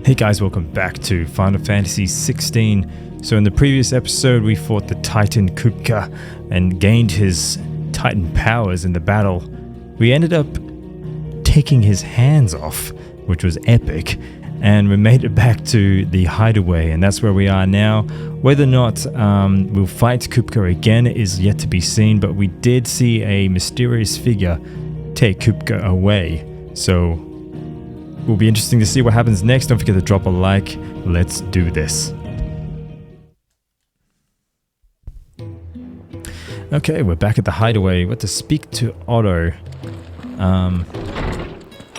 Hey guys, welcome back to Final Fantasy XVI. So in the previous episode we fought the Titan Kupka and gained his Titan powers in the battle. We ended up taking his hands off, which was epic, and we made it back to the hideaway, and that's where we are now. Whether or not we'll fight Kupka again is yet to be seen, but we did see a mysterious figure take Kupka away. So will be interesting to see what happens next. Don't forget to drop a like. Let's do this. Okay, we're back at the hideaway. We have to speak to Otto.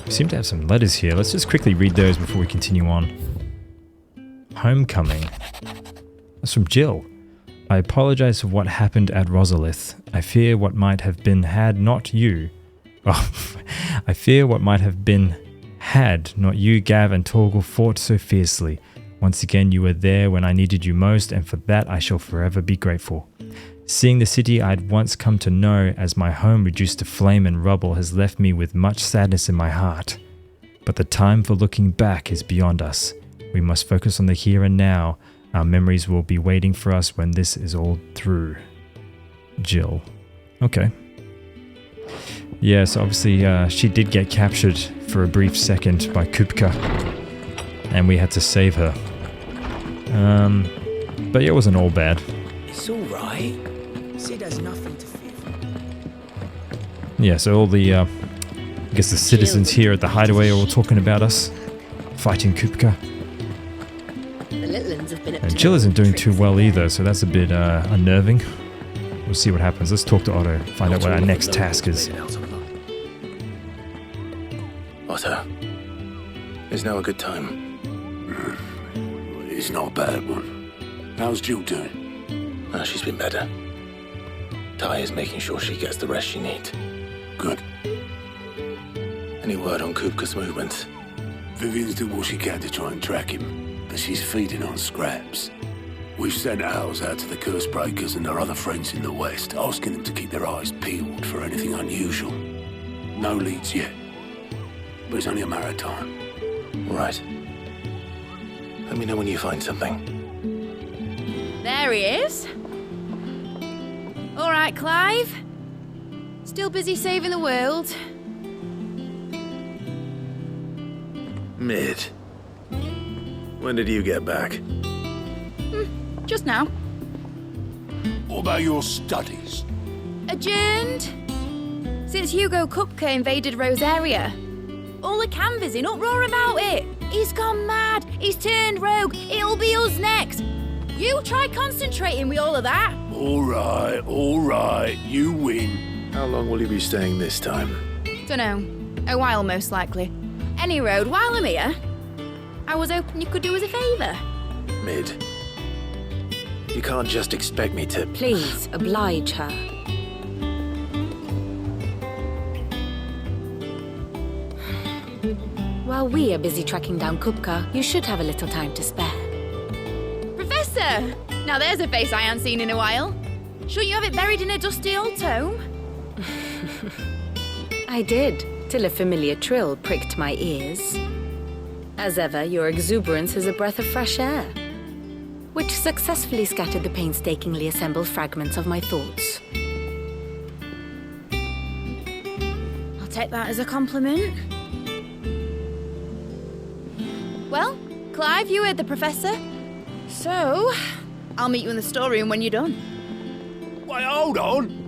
We seem to have some letters here. Let's just quickly read those before we continue on. Homecoming. That's from Jill. I apologize for what happened at Rosalith. I fear what might have been had not you. I fear what might have been had not you, Gav, and Torgal fought so fiercely. Once again, you were there when I needed you most, and for that I shall forever be grateful. Seeing the city I'd once come to know as my home reduced to flame and rubble has left me with much sadness in my heart. But the time for looking back is beyond us. We must focus on the here and now. Our memories will be waiting for us when this is all through. Jill. Okay. Yeah, so obviously she did get captured for a brief second by Kupka, and we had to save her. But yeah, it wasn't all bad. It's all right. Sid has nothing to fear. Yeah, so all the, I guess the citizens here at the hideaway are all talking about us, fighting Kupka. The little ones have been up And to Jill isn't doing too tricks well there. either, so that's a bit unnerving. We'll see what happens. Let's talk to Otto, find out what our next task is. Otto, is now a good time? It's not a bad one. How's Jill doing? Oh, she's been better. Ty is making sure she gets the rest she needs. Good. Any word on Kupka's movements? Vivian's doing what she can to try and track him, but she's feeding on scraps. We've sent ours out to the Cursebreakers and their other friends in the West, asking them to keep their eyes peeled for anything unusual. No leads yet, but it's only a matter of time. Right. Let me know when you find something. There he is. All right, Clive. Still busy saving the world. Mid. When did you get back? Just now. What about your studies? Adjourned. Since Hugo Kupka invaded Rosaria. All the canvassing in uproar about it. He's gone mad. He's turned rogue. It'll be us next. You try concentrating with all of that. All right, you win. How long will you be staying this time? Dunno. A while, most likely. Any road, while I'm here, I was hoping you could do us a favour. Mid. You can't just expect me to... Please, oblige her. While we are busy tracking down Kupka, you should have a little time to spare. Professor! Now there's a face I haven't seen in a while. Shouldn't you have it buried in a dusty old tome? I did, till a familiar trill pricked my ears. As ever, your exuberance is a breath of fresh air, which successfully scattered the painstakingly assembled fragments of my thoughts. I'll take that as a compliment. Well, Clive, you heard the professor. So, I'll meet you in the storeroom when you're done. Wait, hold on.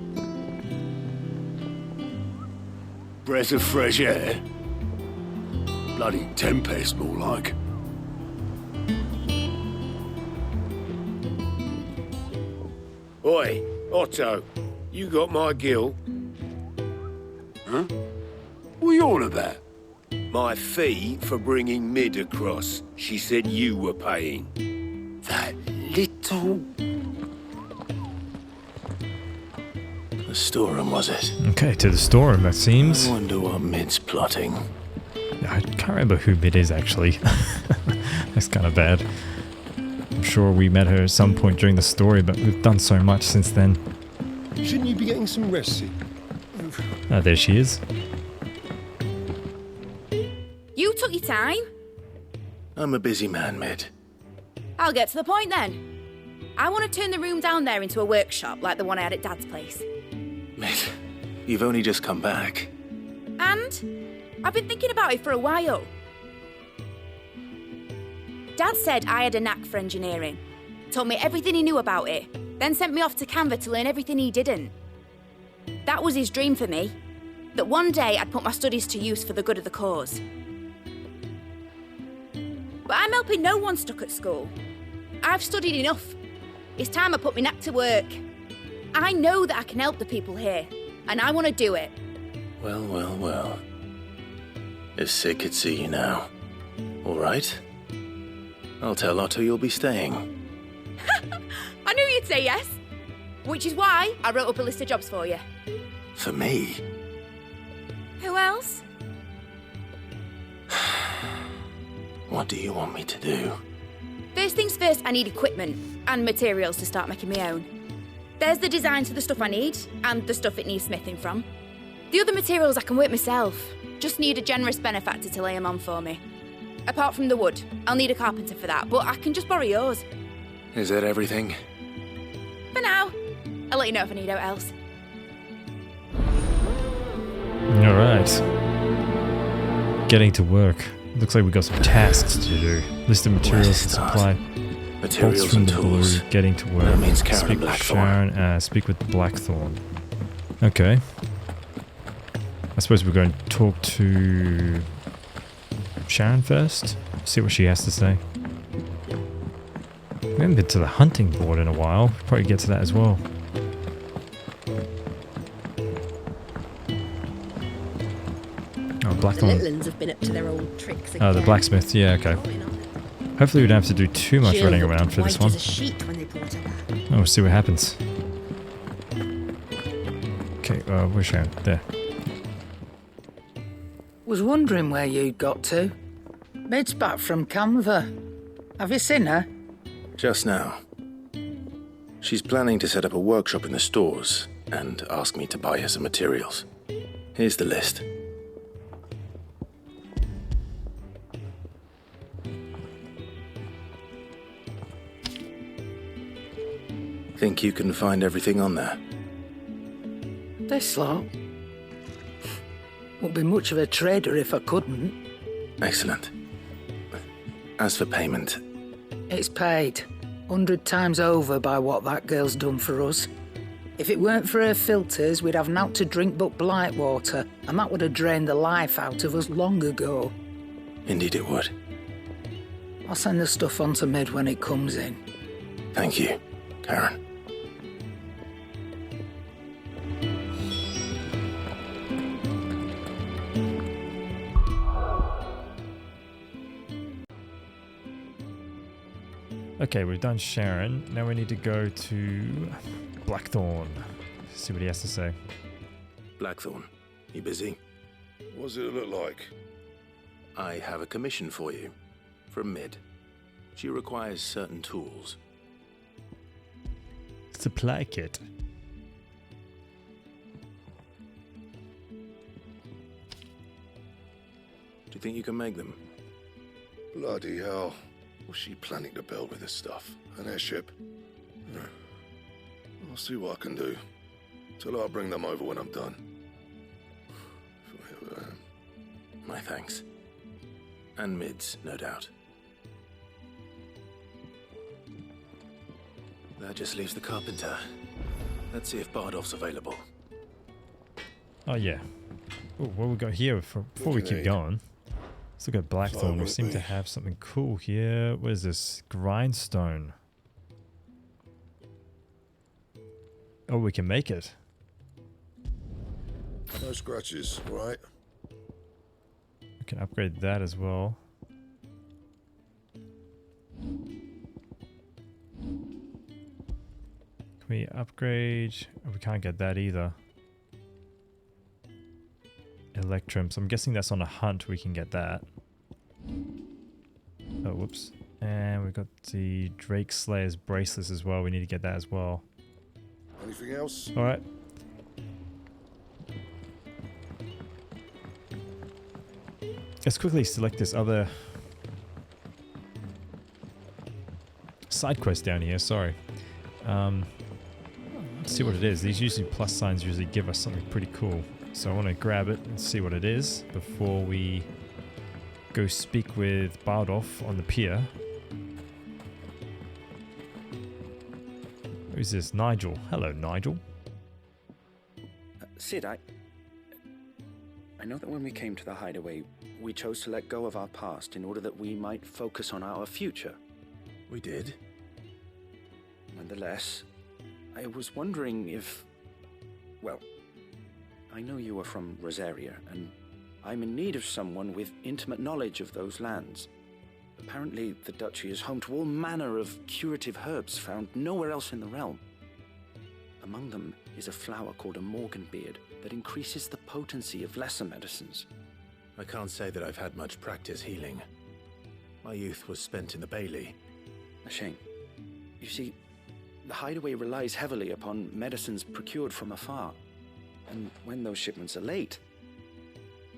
Breath of fresh air. Bloody tempest, more like. Oi, Otto, you got my gill. Huh? What are you on about? My fee for bringing Mid across. She said you were paying. That little... The storeroom, was it? Okay, to the storeroom, it seems. I wonder what Mid's plotting. I can't remember who Mid is, actually. That's kind of bad. I'm sure we met her at some point during the story, but we've done so much since then. Shouldn't you be getting some rest, Sid? Oh, there she is. You took your time. I'm a busy man, Mid. I'll get to the point then. I want to turn the room down there into a workshop like the one I had at Dad's place. Mid, you've only just come back. And I've been thinking about it for a while. Dad said I had a knack for engineering, told me everything he knew about it, then sent me off to Canva to learn everything he didn't. That was his dream for me, that one day I'd put my studies to use for the good of the cause. But I'm helping no one stuck at school. I've studied enough. It's time I put my knack to work. I know that I can help the people here, and I want to do it. Well, well, well. If Sid could see you now. All right? I'll tell Otto you'll be staying. I knew you'd say yes. Which is why I wrote up a list of jobs for you. For me? Who else? What do you want me to do? First things first, I need equipment and materials to start making my own. There's the designs for the stuff I need and the stuff it needs smithing from. The other materials I can work myself. Just need a generous benefactor to lay them on for me. Apart from the wood, I'll need a carpenter for that, but I can just borrow yours. Is that everything? For now. I'll let you know if I need out else. Alright. Getting to work. Looks like we've got some tasks to do. List of materials and supply. Materials Bolts from and the tools. blue. Getting to work. That means Karen Speak with Blackthorn. Sharon. Speak with Blackthorn. Okay. I suppose we're going to talk to Sharon first. See what she has to say. We haven't been to the hunting board in a while. Probably get to that as well. Oh, Blackthorn. The Litlands have been up to their old tricks again. Oh, the blacksmith. Yeah, okay. Hopefully we don't have to do too much Jill running looked around for this white one. as a sheet when they brought her back. Oh, we'll see what happens. Okay, where's Sharon? There. Was wondering where you'd got to. Mid's back from Canva. Have you seen her? Just now. She's planning to set up a workshop in the stores and ask me to buy her some materials. Here's the list. Think you can find everything on there? This lot. Wouldn't be much of a trader if I couldn't. Excellent. As for payment, It's paid 100 times over by what that girl's done for us. If it weren't for her filters, we'd have naught to drink but blight water, and that would have drained the life out of us long ago. indeed it would. I'll send the stuff on to Mid when it comes in. Thank you, Karen. Okay, we've done Sharon. Now we need to go to Blackthorn. See what he has to say. Blackthorn, you busy? What does it look like? I have a commission for you. From Mid. She requires certain tools. Supply kit. Do you think you can make them? Bloody hell. What's she planning to build with this stuff? An airship? No. I'll see what I can do. Till I'll bring them over when I'm done. My thanks. And Mid's, no doubt. That just leaves the carpenter. Let's see if Bardolph's available. Oh yeah. Ooh, what we got here before we keep going? Let's look at Blackthorn. We seem to have something cool here. What is this? Grindstone. Oh, we can make it. No scratches, right? We can upgrade that as well. Can we upgrade? Oh, we can't get that either. Electrum. So I'm guessing that's on a hunt. We can get that. Oh, whoops. And we've got the Drake Slayer's bracelets as well. We need to get that as well. Anything else? All right. Let's quickly select this other side quest down here, sorry. Let's see what it is. These usually plus signs usually give us something pretty cool. So I want to grab it and see what it is before we go speak with Bardolph on the pier. Who's this? Nigel. Hello, Nigel. Sid, I know that when we came to the hideaway, we chose to let go of our past in order that we might focus on our future. We did. Nonetheless, I was wondering if... Well, I know you are from Rosaria, and I'm in need of someone with intimate knowledge of those lands. Apparently, the duchy is home to all manner of curative herbs found nowhere else in the realm. Among them is a flower called a morganbeard that increases the potency of lesser medicines. I can't say that I've had much practice healing. My youth was spent in the Bailey. A shame. You see, the hideaway relies heavily upon medicines procured from afar. And when those shipments are late,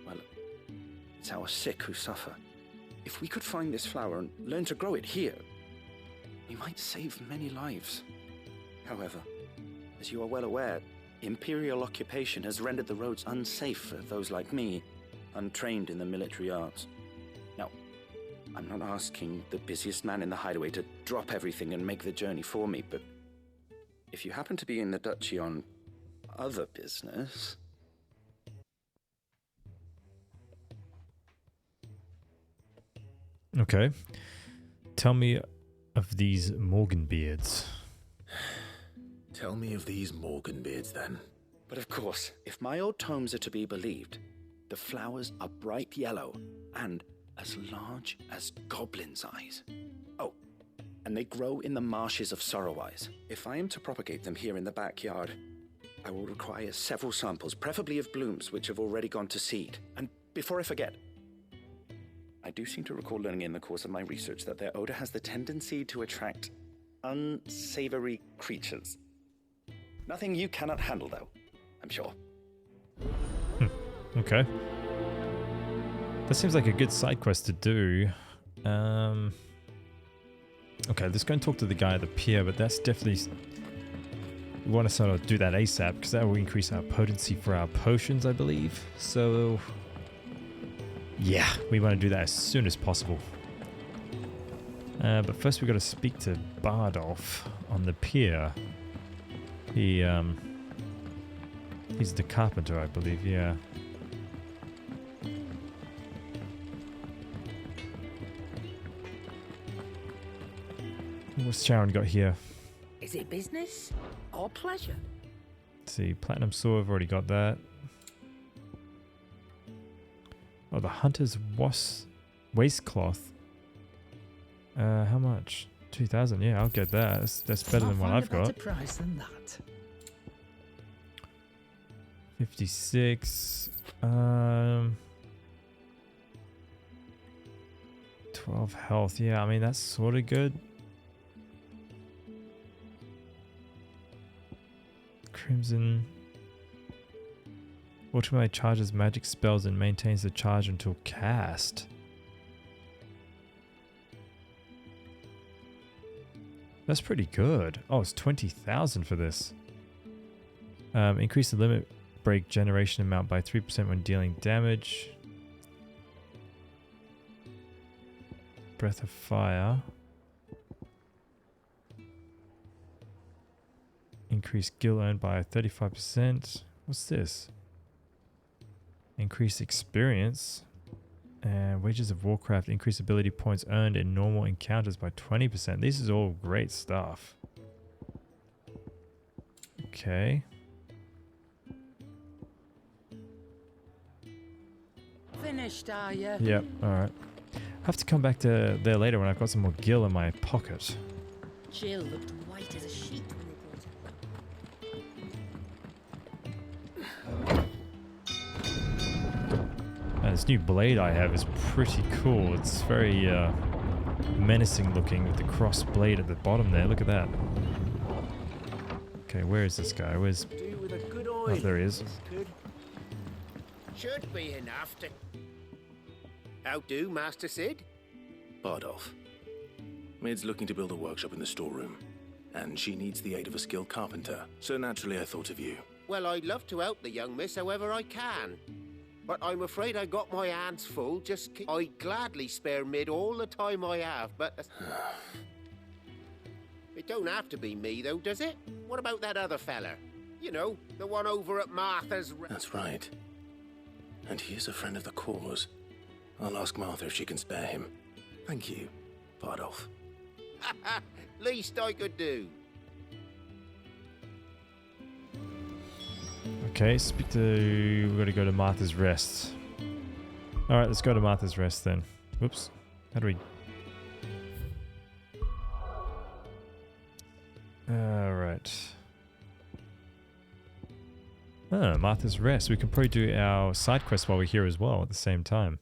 well, it's our sick who suffer. If we could find this flower and learn to grow it here, we might save many lives. However, as you are well aware, Imperial occupation has rendered the roads unsafe for those like me, untrained in the military arts. Now, I'm not asking the busiest man in the hideaway to drop everything and make the journey for me, but if you happen to be in the duchy on other business... Okay. Tell me of these morganbeards. Tell me of these morganbeards, then. But of course, if my old tomes are to be believed, the flowers are bright yellow and as large as goblins' eyes. Oh, and they grow in the marshes of Sorrowwise. If I am to propagate them here in the backyard, I will require several samples, preferably of blooms which have already gone to seed. And before I forget, I do seem to recall learning in the course of my research that their odor has the tendency to attract unsavory creatures. Nothing you cannot handle, though, I'm sure. Okay. That seems like a good side quest to do. Okay, let's go and talk to the guy at the pier, but that's definitely... We want to sort of do that ASAP, because that will increase our potency for our potions, I believe. So... yeah, we want to do that as soon as possible. But first we've got to speak to Bardolph on the pier. He's the carpenter, I believe, yeah. What's Sharon got here? Is it business or pleasure? Let's see, platinum sword, I've already got that. Oh, the hunter's waistcloth. How much? 2,000. Yeah, I'll get that. That's better than what I've got. Price than that. 56. 12 health. Yeah, I mean that's sort of good. Crimson. Ultimately charges magic spells and maintains the charge until cast. That's pretty good. Oh, it's 20,000 for this. Increase the limit break generation amount by 3% when dealing damage. Breath of Fire. Increase skill earned by 35%. What's this? Increase experience. And Wages of Warcraft. Increase ability points earned in normal encounters by 20%. This is all great stuff. Okay. Finished, are you? Yep, alright. I have to come back to there later when I've got some more gil in my pocket. Jill looked white as a sheet when they brought her. This new blade I have is pretty cool. It's very menacing looking with the cross blade at the bottom there. Look at that. Okay, where is this guy? Where's... Do with a good Oh, oil. there he is. Good. Should be enough to... How do, Master Sid? Bardolph, Mid's looking to build a workshop in the storeroom, and she needs the aid of a skilled carpenter, so naturally I thought of you. Well, I'd love to help the young miss however I can. But I'm afraid I got my hands full. I'd gladly spare Mid all the time I have, but... It don't have to be me, though, does it? What about that other fella? You know, the one over at Martha's... That's right. And he is a friend of the cause. I'll ask Martha if she can spare him. Thank you, Bardolph. Least I could do. Okay, we've got to go to Martha's Rest. Alright, let's go to Martha's Rest then. Whoops. How do we... Alright. Martha's Rest. We can probably do our side quest while we're here as well at the same time.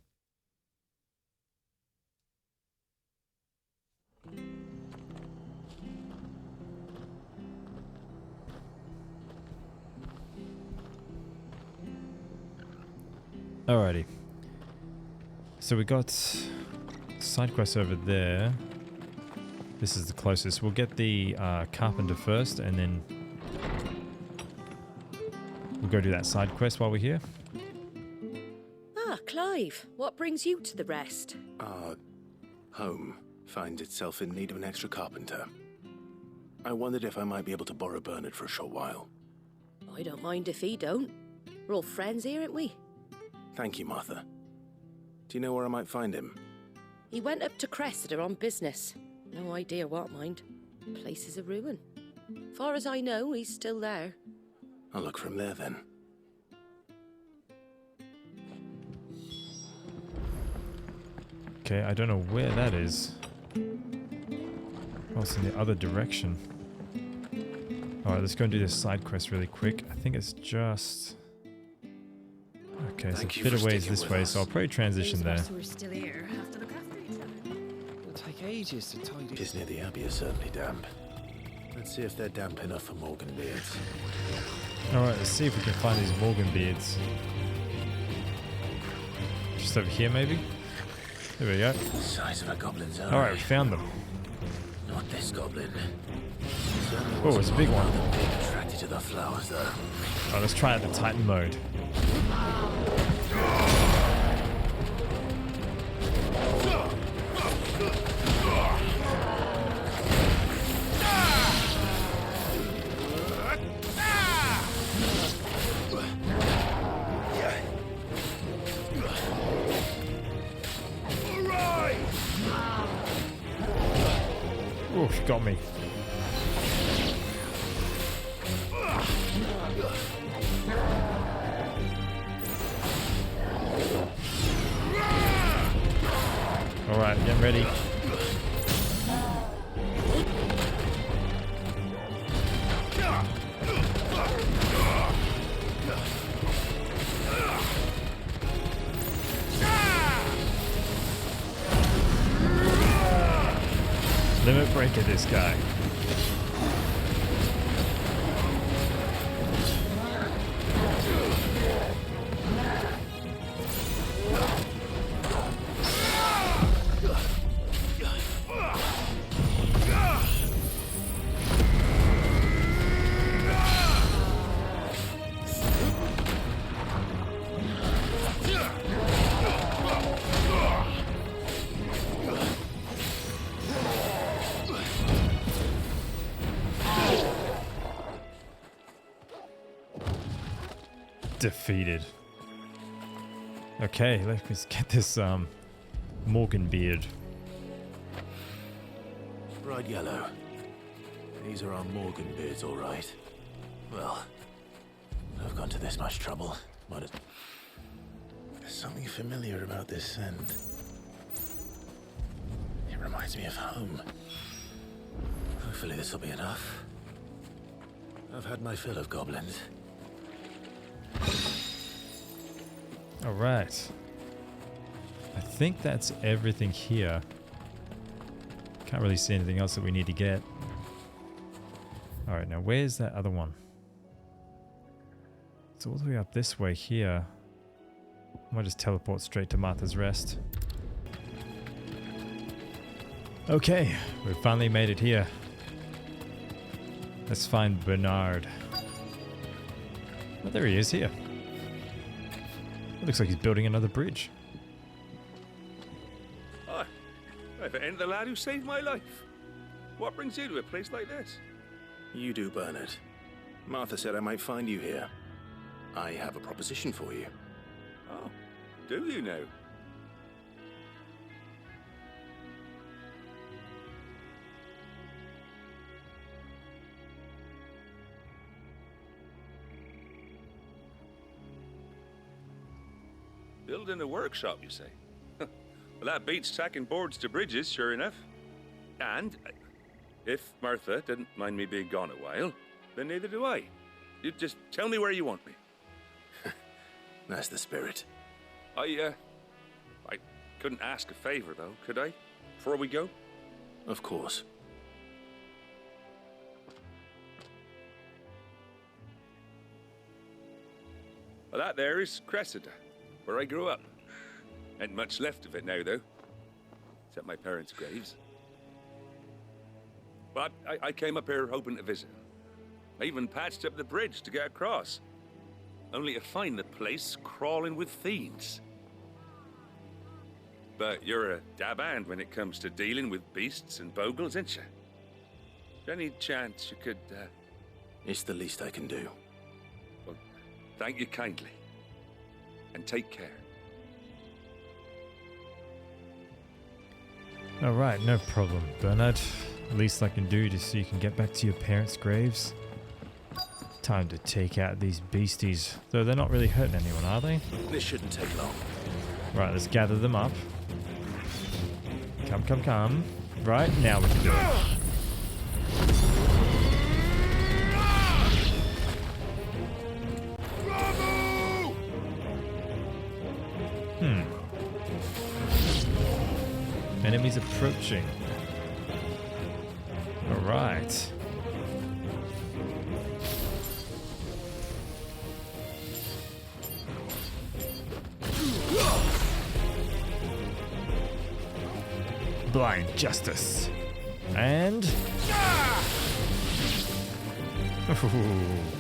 Alrighty. So we got side quest over there. This is the closest. We'll get the carpenter first, and then we'll go do that side quest while we're here. Ah, Clive, what brings you to the Rest? Our home finds itself in need of an extra carpenter. I wondered if I might be able to borrow Bernard for a short while. I don't mind if he don't. We're all friends here, aren't we? Thank you, Martha. Do you know where I might find him? He went up to Cressida on business. No idea what, mind. Place is a ruin. Far as I know, he's still there. I'll look from there then. Okay, I don't know where that is. Oh, it's in the other direction. Alright, let's go and do this side quest really quick. I think it's just... Okay, it's a bit of ways this way, so I'll probably transition there. We're still here. Have to look after each other. It'll take ages to tidy. Just near the Abbey is certainly damp. Let's see if they're damp enough for Morgan beards. Alright, let's see if we can find these Morgan beards. Just over here, maybe? There we go. The size of a goblin's eye. Alright, we found them. Not this goblin. Oh, it's a big one. Attracted to the flowers, though. Alright, let's try out the Titan mode. Oof, got me. Alright, get ready. Limit breaker this guy. Defeated. Okay, let's get this Morgan beard. Bright yellow. These are our Morgan beards, all right. Well, I've gone to this much trouble. There's something familiar about this scent. It reminds me of home. Hopefully this will be enough. I've had my fill of goblins. Alright. I think that's everything here. Can't really see anything else that we need to get. Alright, now where's that other one? It's all the way up this way here. I might just teleport straight to Martha's Rest. Okay, we finally made it here. Let's find Bernard. Oh, there he is here. It looks like he's building another bridge. Hi. If it ain't the lad who saved my life. What brings you to a place like this? You do, Bernard. Martha said I might find you here. I have a proposition for you. Oh, do you now? Building a workshop, you say? Well, that beats tacking boards to bridges, sure enough. And if Martha didn't mind me being gone a while, then neither do I. You just tell me where you want me. That's the spirit. I couldn't ask a favor, though, could I? Before we go? Of course. Well, that there is Cressida, where I grew up. Ain't much left of it now, though. Except my parents' graves. But I came up here hoping to visit. I even patched up the bridge to get across. Only to find the place crawling with fiends. But you're a dab hand when it comes to dealing with beasts and bogles, ain't you? Any chance you could, It's the least I can do. Well, thank you kindly. And take care. Alright, no problem, Bernard. Least I can do just so you can get back to your parents' graves. Time to take out these beasties. Though they're not really hurting anyone, are they? This shouldn't take long. Right, let's gather them up. Come, come, come. Right, now we can do it. Enemies approaching. Alright. Blind justice. And... Ooh.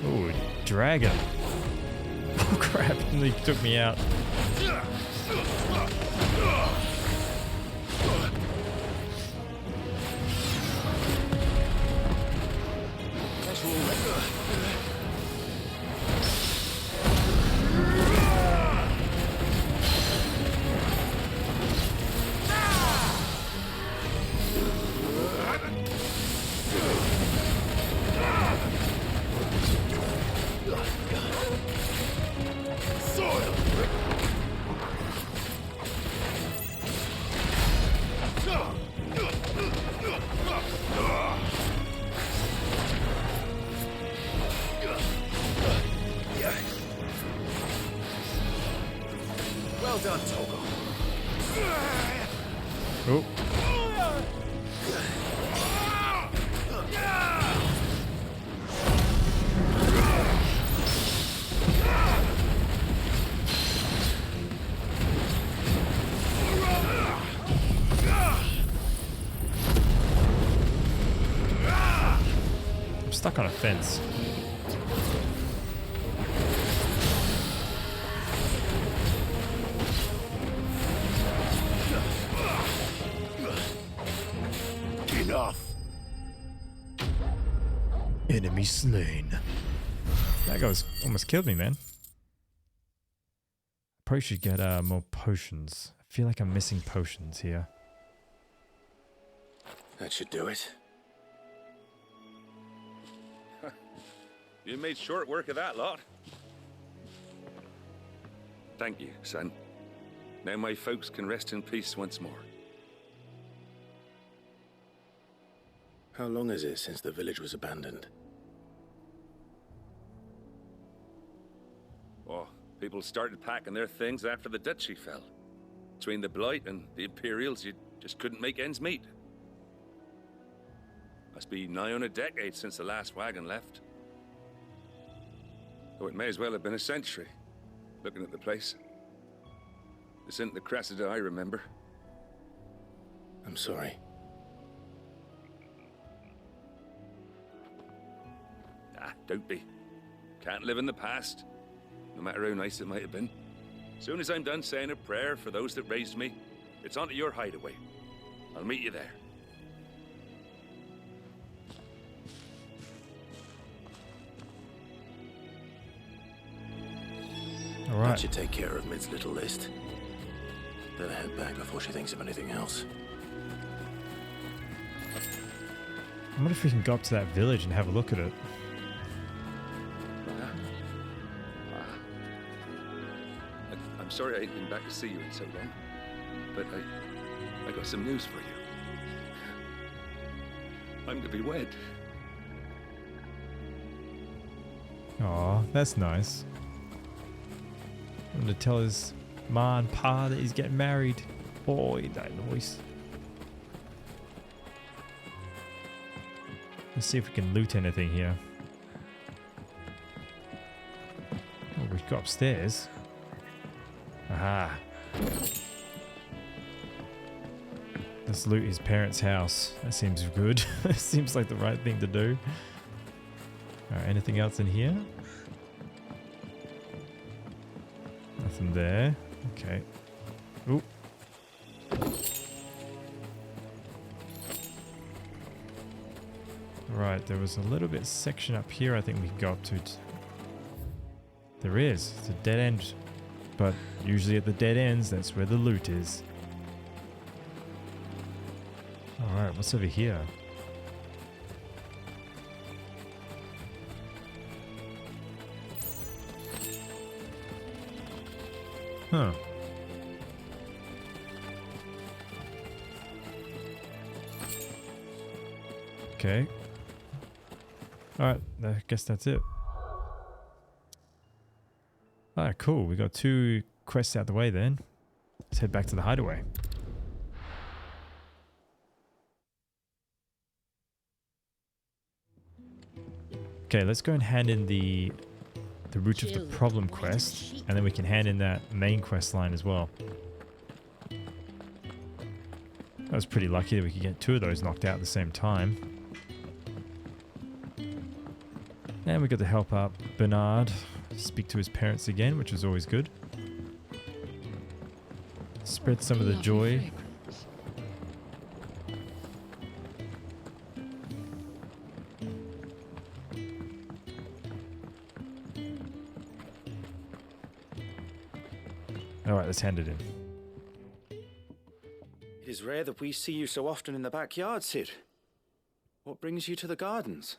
Ooh, dragon. Oh crap, he took me out. Well done, Togo. Oh. I'm stuck on a fence. Enough. Enemy slain. That guy almost killed me, man. Probably should get more potions. I feel like I'm missing potions here. That should do it. You made short work of that lot. Thank you, son. Now my folks can rest in peace once more. How long is it since the village was abandoned? Oh, people started packing their things after the duchy fell. Between the Blight and the Imperials, you just couldn't make ends meet. Must be nigh on a decade since the last wagon left. Though it may as well have been a century, looking at the place. This isn't the Cressida I remember. I'm sorry. Ah, don't be. Can't live in the past, no matter how nice it might have been. Soon as I'm done saying a prayer for those that raised me, it's onto your hideaway. I'll meet you there. All right. That should take care of Mid's little list. Better head back before she thinks of anything else. I wonder if we can go up to that village and have a look at it. I'm sorry I ain't been back to see you in so long, but I got some news for you. I'm to be wed. Aw, that's nice. I'm gonna tell his ma and pa that he's getting married. Oh, that noise. Let's see if we can loot anything here. Oh, we go upstairs. Aha. Let's loot his parents' house. That seems good. That seems like the right thing to do. Alright, anything else in here? Nothing there. Okay. Ooh. Right, there was a little bit section up here I think we can go up to. There is. It's a dead end. But usually at the dead ends, that's where the loot is. Alright, what's over here? Huh. Okay. Alright, I guess that's it. Alright, cool. We got 2 quests out the way then. Let's head back to the hideaway. Okay, let's go and hand in the root of the problem quest, and then we can hand in that main quest line as well. I was pretty lucky that we could get 2 of those knocked out at the same time. And we got to help out Bernard speak to his parents again, which is always good. Spread some of the joy. Alright, let's hand it in. It is rare that we see you so often in the backyard, Sid. What brings you to the gardens?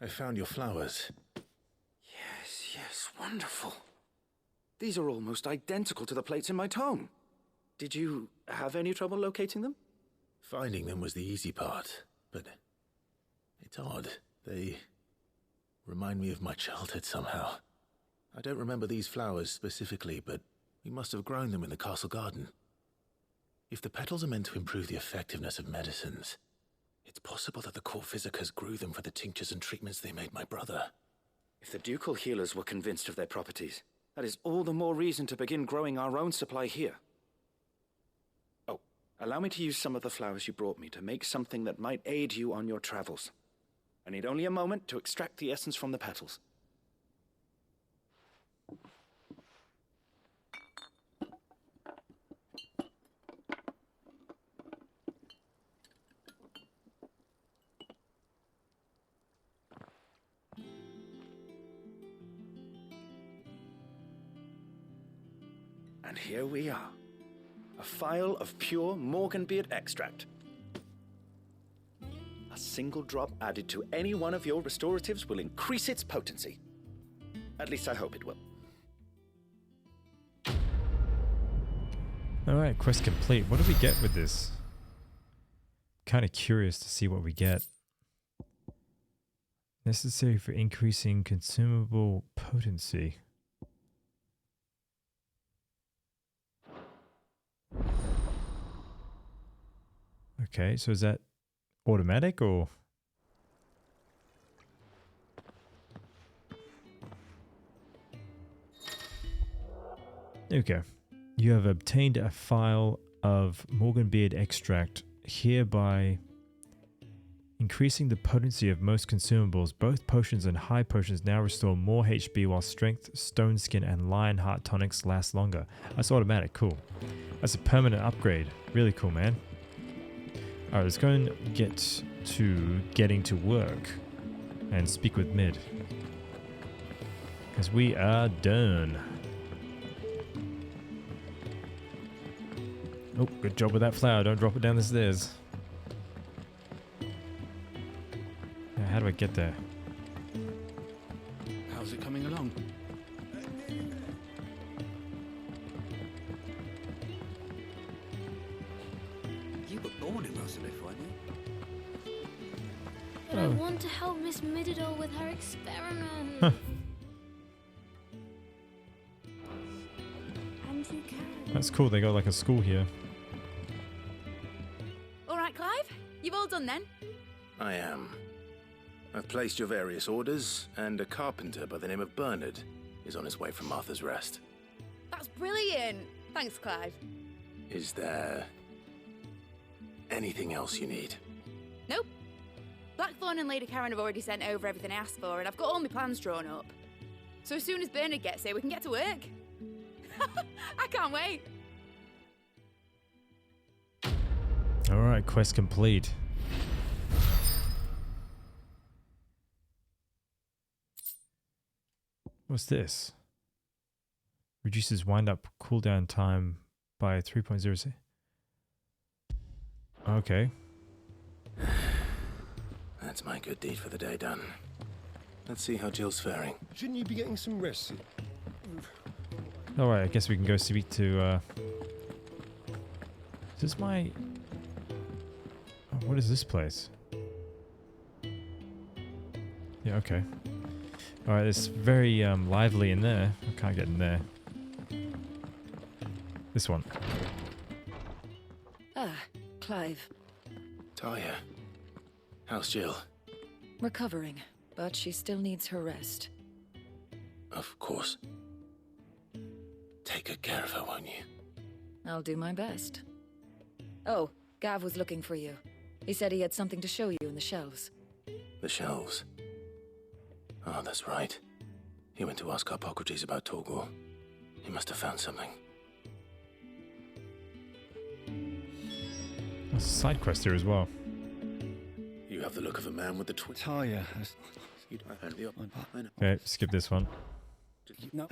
I found your flowers. Yes, wonderful. These are almost identical to the plates in my tome. Did you have any trouble locating them? Finding them was the easy part, but it's odd. They remind me of my childhood somehow. I don't remember these flowers specifically, but we must have grown them in the castle garden. If the petals are meant to improve the effectiveness of medicines, it's possible that the court physicers grew them for the tinctures and treatments they made my brother. If the ducal healers were convinced of their properties, that is all the more reason to begin growing our own supply here. Oh, allow me to use some of the flowers you brought me to make something that might aid you on your travels. I need only a moment to extract the essence from the petals. And here we are. A phial of pure Morganbeard extract. A single drop added to any one of your restoratives will increase its potency. At least I hope it will. Alright, quest complete. What do we get with this? Kind of curious to see what we get. Necessary for increasing consumable potency. Okay, so is that automatic or? There we go. You have obtained a file of Morganbeard extract, hereby increasing the potency of most consumables. Both potions and high potions now restore more HP, while strength, stone skin, and lion heart tonics last longer. That's automatic. Cool. That's a permanent upgrade. Really cool, man. Alright, let's go and get to getting to work and speak with Mid, because we are done. Oh, good job with that flower. Don't drop it down the stairs. Now, how do I get there? How's it coming along? You were born in Rosalith, weren't you? But I want to help Miss Mididol with her experiment. Huh. And you can. That's cool. They got like a school here. All right, Clive. You've all done then. I am. I've placed your various orders, and a carpenter by the name of Bernard is on his way from Martha's Rest. That's brilliant. Thanks, Clive. Is there anything else you need? Nope. Blackthorn and Lady Karen have already sent over everything I asked for, and I've got all my plans drawn up. So as soon as Bernard gets here, we can get to work. I can't wait. Alright, quest complete. What's this? Reduces wind-up cooldown time by 3.06. Okay. That's my good deed for the day done. Let's see how Jill's faring. Shouldn't you be getting some rest? Alright, I guess we can go speak to, Is this my... Oh, what is this place? Yeah, okay. Alright, it's very lively in there. I can't get in there. This one. Ah, Clive. Talia, how's Jill? Recovering, but she still needs her rest. Of course. Take good care of her, won't you? I'll do my best. Oh, Gav was looking for you. He said he had something to show you in the shelves. The shelves? Oh, that's right. He went to ask Harpocrates about Torgor. He must have found something. There's a side quest here as well. You have the look of a man with the twin. Talia. Okay, skip this one. No.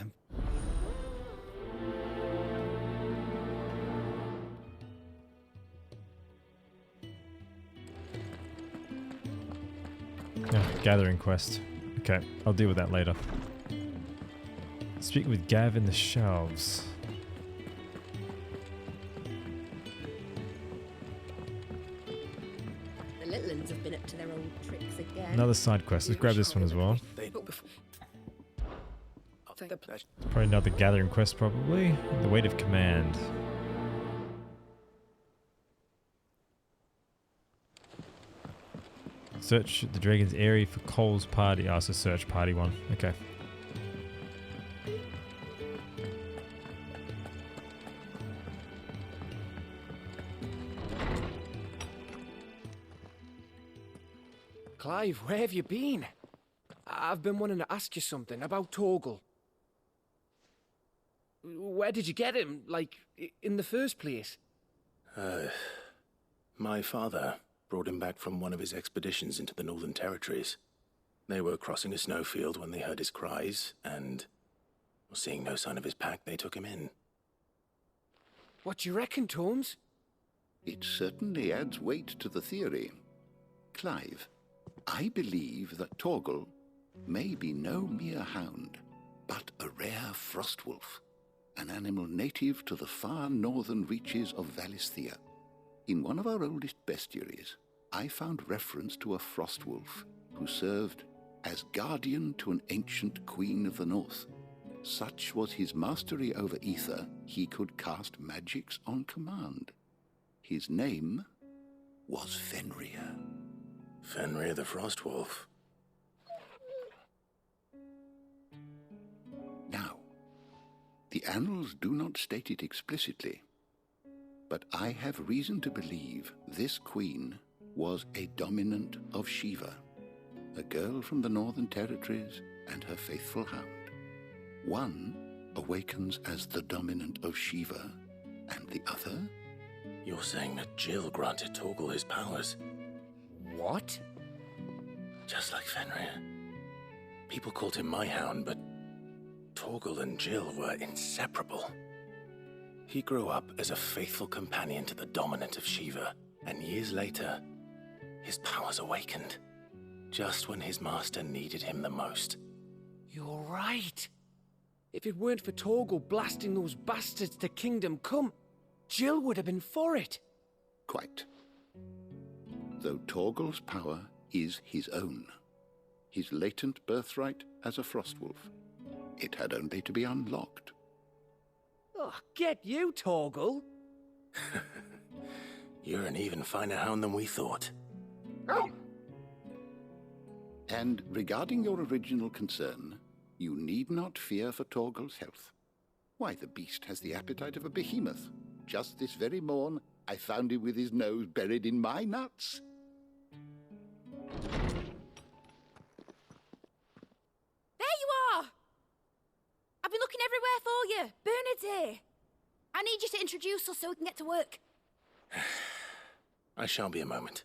Yeah, gathering quest. Okay, I'll deal with that later. Speak with Gav in the shelves. The little uns have been up to their old tricks again. Another side quest. Let's grab this one as well. Probably another gathering quest, probably. The weight of command. Search the dragon's area for Cole's party. Oh, it's a search party one. Okay. Clive, where have you been? I've been wanting to ask you something about Torgal. Where did you get him, like, in the first place? My father brought him back from one of his expeditions into the Northern Territories. They were crossing a snowfield when they heard his cries, and seeing no sign of his pack, they took him in. What do you reckon, Tomes? It certainly adds weight to the theory. Clive, I believe that Torgal may be no mere hound, but a rare frostwolf, an animal native to the far northern reaches of Valisthea. In one of our oldest bestiaries, I found reference to a frostwolf who served as guardian to an ancient queen of the north. Such was his mastery over ether, he could cast magics on command. His name was Fenrir. Fenrir the Frostwolf. Now, the annals do not state it explicitly, but I have reason to believe this queen was a dominant of Shiva, a girl from the Northern Territories and her faithful hound. One awakens as the dominant of Shiva, and the other? You're saying that Jill granted Torgal his powers? What? Just like Fenrir. People called him my hound, but Torgal and Jill were inseparable. He grew up as a faithful companion to the dominant of Shiva, and years later, his powers awakened, just when his master needed him the most. You're right. If it weren't for Torgal blasting those bastards to Kingdom Come, Jill would have been for it. Quite. Though Torgal's power is his own, his latent birthright as a Frostwolf. It had only to be unlocked. Oh, get you, Torgal. You're an even finer hound than we thought. And regarding your original concern, you need not fear for Torgal's health. Why, the beast has the appetite of a behemoth. Just this very morn, I found him with his nose buried in my nuts. There you are! I've been looking everywhere for you. Bernard's here. I need you to introduce us so we can get to work. I shall be a moment.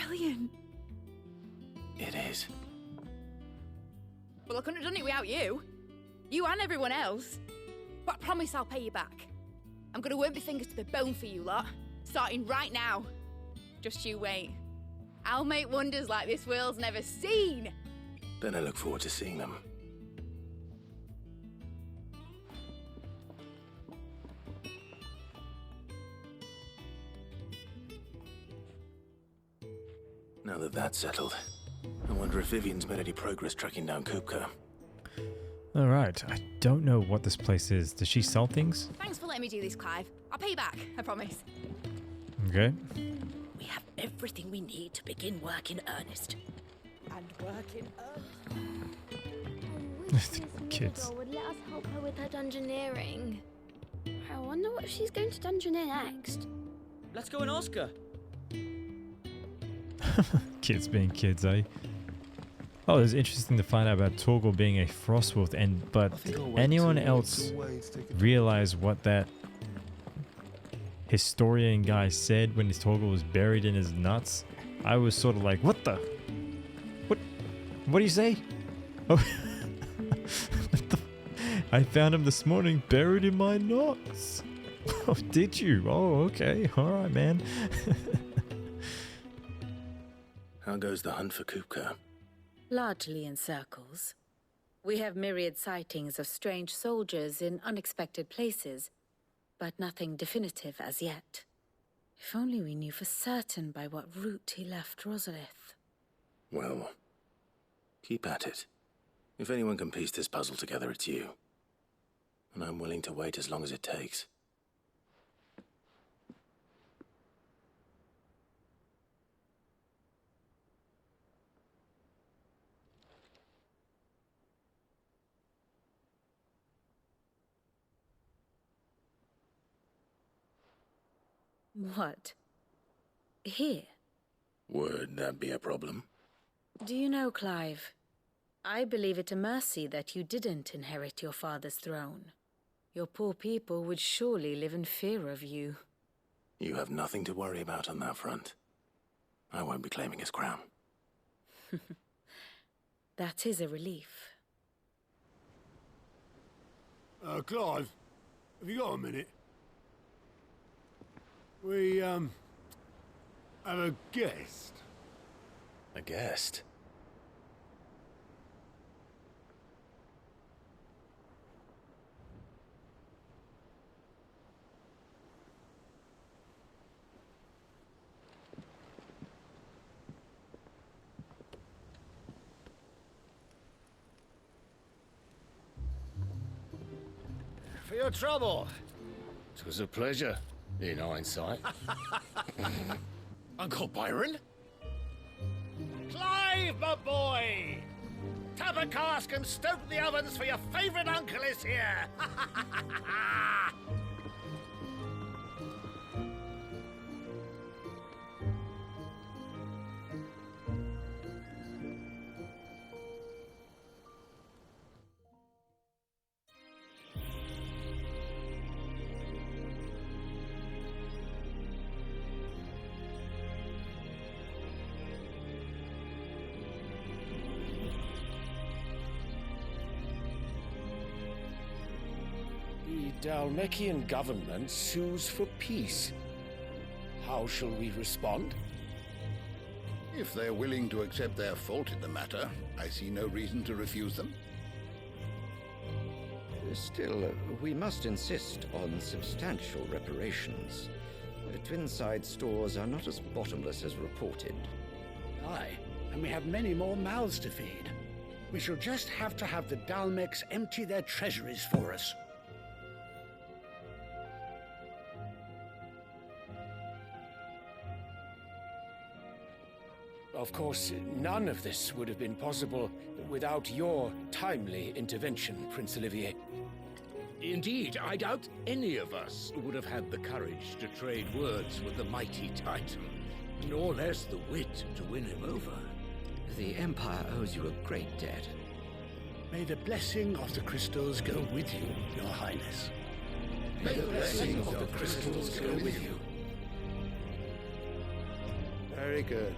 Brilliant. It is. Well, I couldn't have done it without you. You and everyone else. But I promise I'll pay you back. I'm gonna work my fingers to the bone for you lot, starting right now. Just you wait. I'll make wonders like this world's never seen. Then I look forward to seeing them. Now that that's settled, I wonder if Vivian's made any progress tracking down Kupka. Alright, I don't know what this place is. Does she sell things? Thanks for letting me do this, Clive. I'll pay you back, I promise. Okay. We have everything we need to begin work in earnest. And work in Kids. Would let us help her with her dungeoneering. I wonder what she's going to dungeoneer next. Let's go and ask her. Kids being kids, eh? Oh, it's interesting to find out about Torgal being a Frostwolf, but did anyone else realize what that historian guy said when his Torgal was buried in his nuts? I was sort of like, what the? What do you say? Oh, what the? I found him this morning buried in my nuts. Oh, did you? Oh, okay. All right, man. How goes the hunt for Kupka? Largely in circles. We have myriad sightings of strange soldiers in unexpected places, but nothing definitive as yet. If only we knew for certain by what route he left Rosalith. Well, keep at it. If anyone can piece this puzzle together, it's you. And I'm willing to wait as long as it takes. What? Here? Would that be a problem? Do you know, Clive, I believe it a mercy that you didn't inherit your father's throne. Your poor people would surely live in fear of you. You have nothing to worry about on that front. I won't be claiming his crown. That is a relief. Clive, have you got a minute? We, have a guest. A guest? For your trouble. It was a pleasure, in hindsight. Uncle Byron? Clive, my boy! Tap a cask and stoke the ovens, for your favourite uncle is here! The Dalmekian government sues for peace. How shall we respond? If they're willing to accept their fault in the matter, I see no reason to refuse them. Still, we must insist on substantial reparations. Twinside stores are not as bottomless as reported. Aye, and we have many more mouths to feed. We shall just have to have the Dalmecs empty their treasuries for us. Of course, none of this would have been possible without your timely intervention, Prince Olivier. Indeed, I doubt any of us would have had the courage to trade words with the mighty Titan, nor less the wit to win him over. The Empire owes you a great debt. May the blessing of the crystals go with you, Your Highness. May the blessing of the crystals go with you. Very good.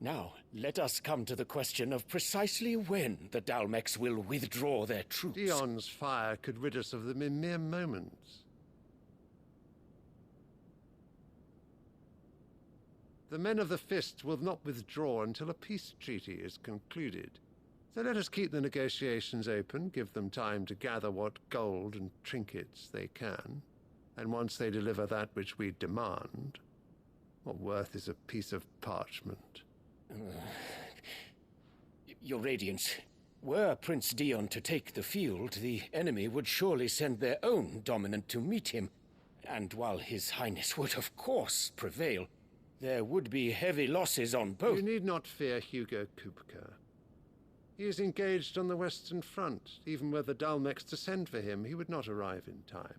Now, let us come to the question of precisely when the Dalmecs will withdraw their troops. Dion's fire could rid us of them in mere moments. The men of the Fist will not withdraw until a peace treaty is concluded. So let us keep the negotiations open, give them time to gather what gold and trinkets they can, and once they deliver that which we demand, what worth is a piece of parchment? Your Radiance, were Prince Dion to take the field, the enemy would surely send their own dominant to meet him. And while His Highness would of course prevail, there would be heavy losses on both. You need not fear Hugo Kupka. He is engaged on the Western Front. Even were the Dalmecs to send for him, he would not arrive in time.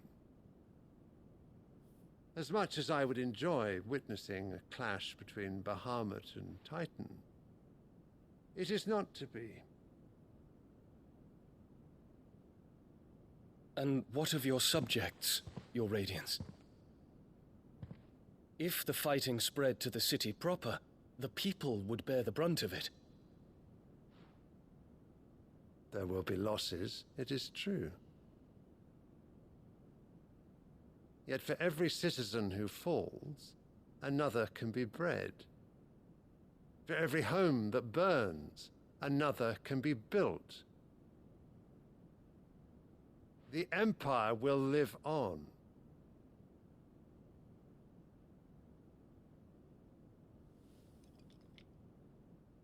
As much as I would enjoy witnessing a clash between Bahamut and Titan, it is not to be. And what of your subjects, Your Radiance? If the fighting spread to the city proper, the people would bear the brunt of it. There will be losses, it is true. Yet for every citizen who falls, another can be bred. For every home that burns, another can be built. The Empire will live on.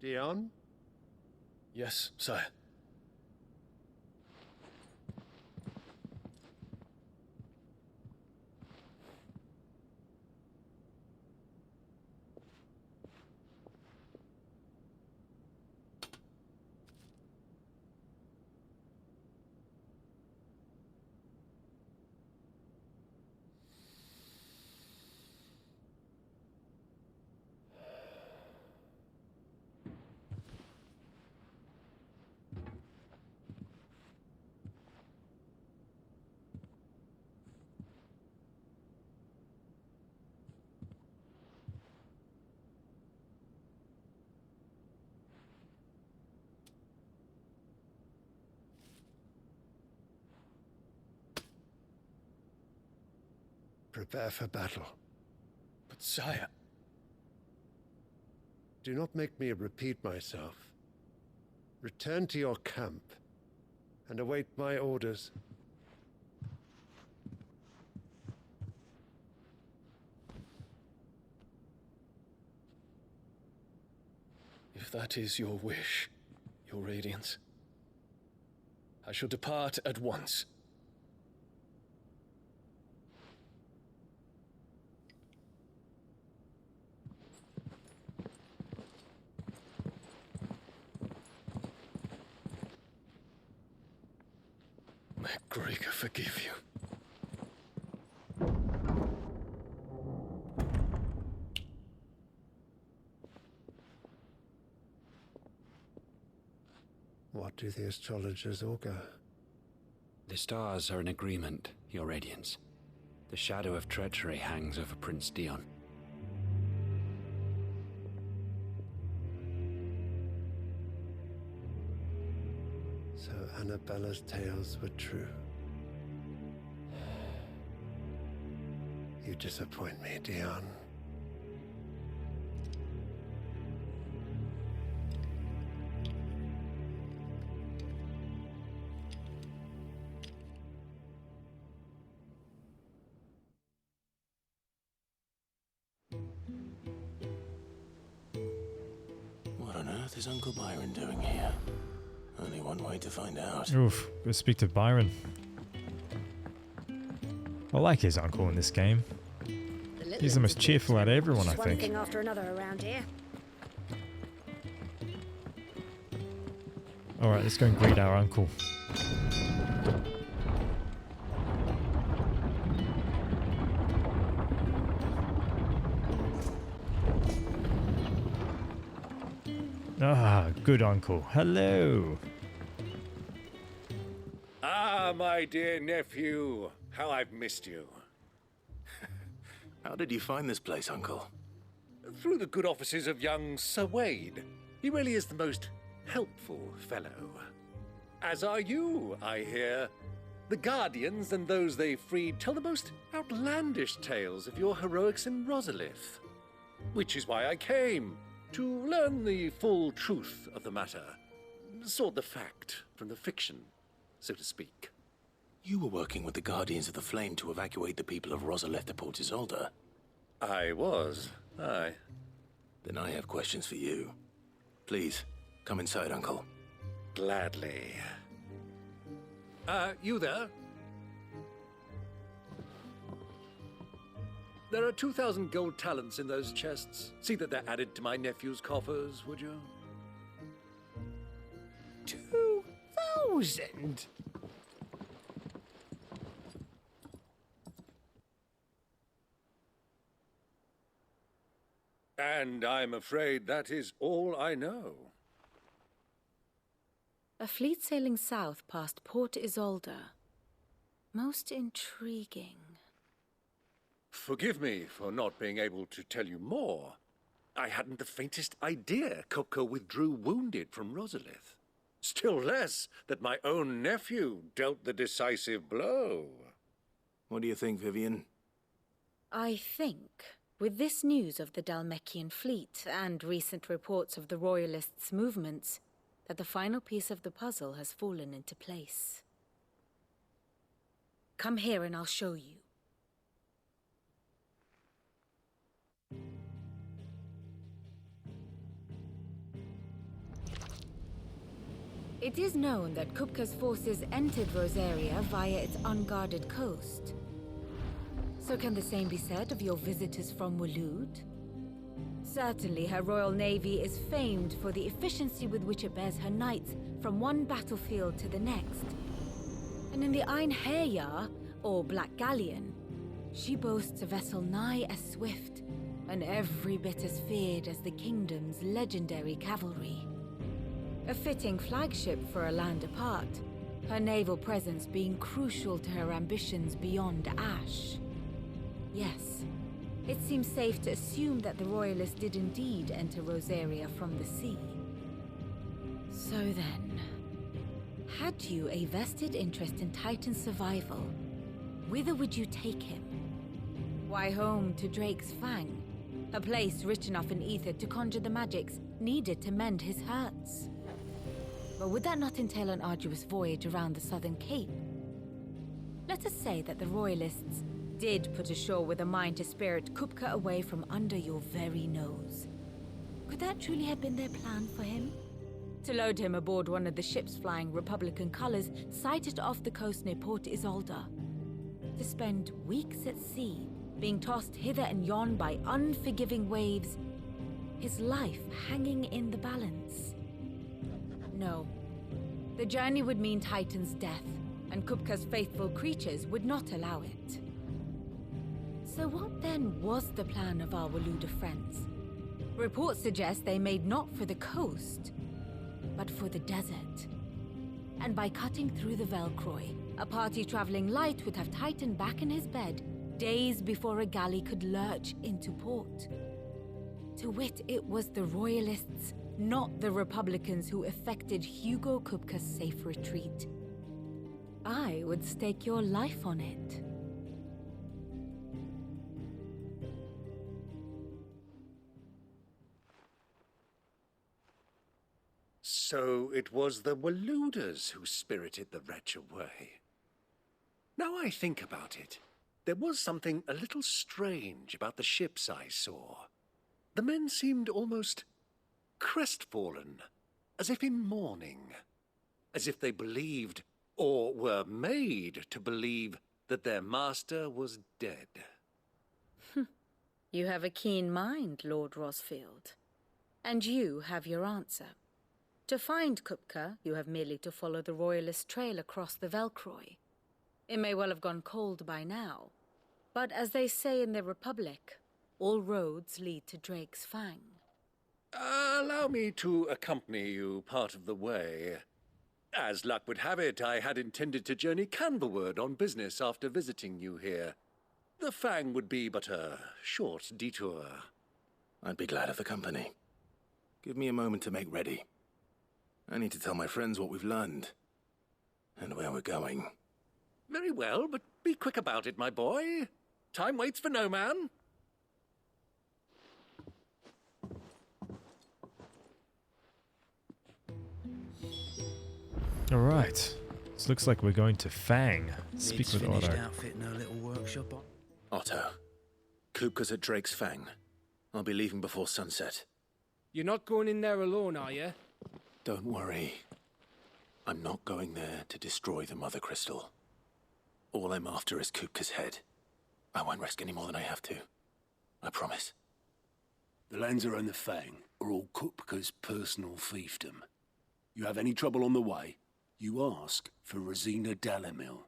Dion? Yes, sire. Prepare for battle. But sire... Do not make me repeat myself. Return to your camp and await my orders. If that is your wish, your Radiance, I shall depart at once. May Gregor forgive you. What do the astrologers augur? The stars are in agreement, Your Radiance. The shadow of treachery hangs over Prince Dion. So Annabella's tales were true. You disappoint me, Dion. What on earth is Uncle Byron doing here? Only one way to find out. Oof, go speak to Byron. I like his uncle in this game. He's the most cheerful out of everyone, I One think. thing after another around here. Alright, let's go and greet our uncle. Ah, good uncle. Hello. Ah, my dear nephew. How I've missed you. How did you find this place, Uncle? Through the good offices of young Sir Wade. He really is the most helpful fellow. As are you, I hear. The Guardians and those they freed tell the most outlandish tales of your heroics in Rosalith. Which is why I came, to learn the full truth of the matter. Sort the fact from the fiction, so to speak. You were working with the Guardians of the Flame to evacuate the people of Rosalith to Port Isolde. I was, aye. Then I have questions for you. Please, come inside, Uncle. Gladly. You there? There are 2,000 gold talents in those chests. See that they're added to my nephew's coffers, would you? 2,000? And I'm afraid that is all I know. A fleet sailing south past Port Isolde. Most intriguing. Forgive me for not being able to tell you more. I hadn't the faintest idea Kopko withdrew wounded from Rosalith. Still less that my own nephew dealt the decisive blow. What do you think, Vivian? I think, with this news of the Dhalmekian fleet and recent reports of the Royalists' movements, that the final piece of the puzzle has fallen into place. Come here and I'll show you. It is known that Kupka's forces entered Rosaria via its unguarded coast. So can the same be said of your visitors from Waloed? Certainly her Royal Navy is famed for the efficiency with which it bears her knights from one battlefield to the next. And in the Einherjar, or Black Galleon, she boasts a vessel nigh as swift and every bit as feared as the kingdom's legendary cavalry. A fitting flagship for a land apart, her naval presence being crucial to her ambitions beyond Ash. Yes, it seems safe to assume that the Royalists did indeed enter Rosaria from the sea. So then, had you a vested interest in Titan's survival, whither would you take him? Why, home to Drake's Fang, a place rich enough in ether to conjure the magics needed to mend his hurts. But would that not entail an arduous voyage around the southern cape? Let us say that the Royalists did put ashore with a mind to spirit Kupka away from under your very nose. Could that truly have been their plan for him? To load him aboard one of the ships flying Republican colors sighted off the coast near Port Isolde. To spend weeks at sea, being tossed hither and yon by unforgiving waves, his life hanging in the balance. No. The journey would mean Titan's death, and Kupka's faithful creatures would not allow it. So what then was the plan of our Waluda friends? Reports suggest they made not for the coast, but for the desert. And by cutting through the Velcroy, a party traveling light would have Titan back in his bed days before a galley could lurch into port. To wit, it was the Royalists, not the Republicans, who effected Hugo Kupka's safe retreat. I would stake your life on it. So it was the Waludas who spirited the wretch away. Now I think about it, there was something a little strange about the ships I saw. The men seemed almost crestfallen, as if in mourning, as if they believed, or were made to believe, that their master was dead. You have a keen mind, Lord Rosfield. And you have your answer. To find Kupka, you have merely to follow the Royalist trail across the Velcroy. It may well have gone cold by now, but as they say in the Republic, all roads lead to Drake's Fang. Allow me to accompany you part of the way. As luck would have it, I had intended to journey Canberward on business after visiting you here. The Fang would be but a short detour. I'd be glad of the company. Give me a moment to make ready. I need to tell my friends what we've learned, and where we're going. Very well, but be quick about it, my boy. Time waits for no man. All right. This looks like we're going to Fang. Speak with Otto. Outfitting her little workshop on. Otto, Kupka's at Drake's Fang. I'll be leaving before sunset. You're not going in there alone, are you? Don't worry. I'm not going there to destroy the Mother Crystal. All I'm after is Kupka's head. I won't risk any more than I have to. I promise. The Lancer and the Fang are all Kupka's personal fiefdom. You have any trouble on the way, you ask for Rosina Dalamil.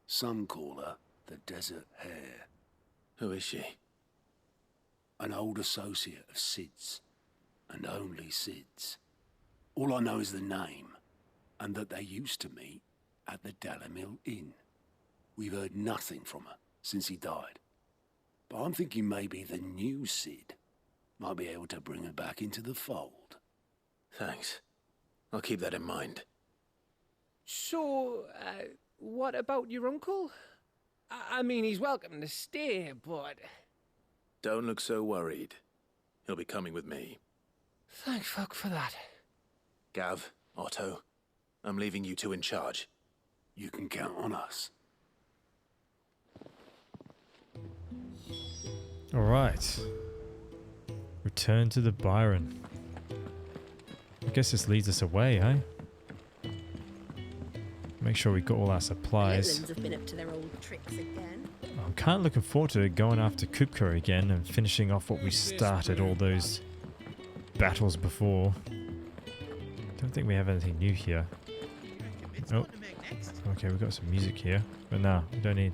Some call her the Desert Hare. Who is she? An old associate of Sid's, and only Sid's. All I know is the name, and that they used to meet at the Dalamil Inn. We've heard nothing from her since he died. But I'm thinking maybe the new Sid might be able to bring her back into the fold. Thanks. I'll keep that in mind. So, what about your uncle? I mean, he's welcome to stay, but... Don't look so worried. He'll be coming with me. Thank fuck for that. Gav, Otto, I'm leaving you two in charge. You can count on us. All right. Return to the Byron. I guess this leads us away, eh? Make sure we got all our supplies. The have been up to their old tricks again. I'm kind of looking forward to going after Kupka again and finishing off what we started, all those battles before. Don't think we have anything new here. Oh, okay, we've got some music here, but no, we don't need.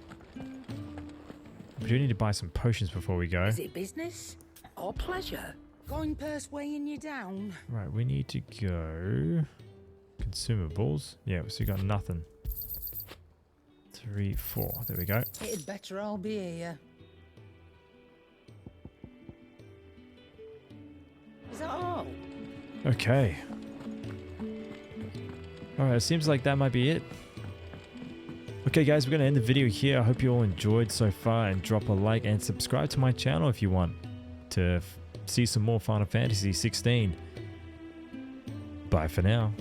We do need to buy some potions before we go. Is it business or pleasure? Going purse weighing you down. Right, we need to go consumables. Yeah, so we got nothing. 3, 4. There we go. It'd better all be here. Is that all? Okay. Alright, it seems like that might be it. Okay guys, we're going to end the video here. I hope you all enjoyed so far, and drop a like and subscribe to my channel if you want to see some more Final Fantasy XVI. Bye for now.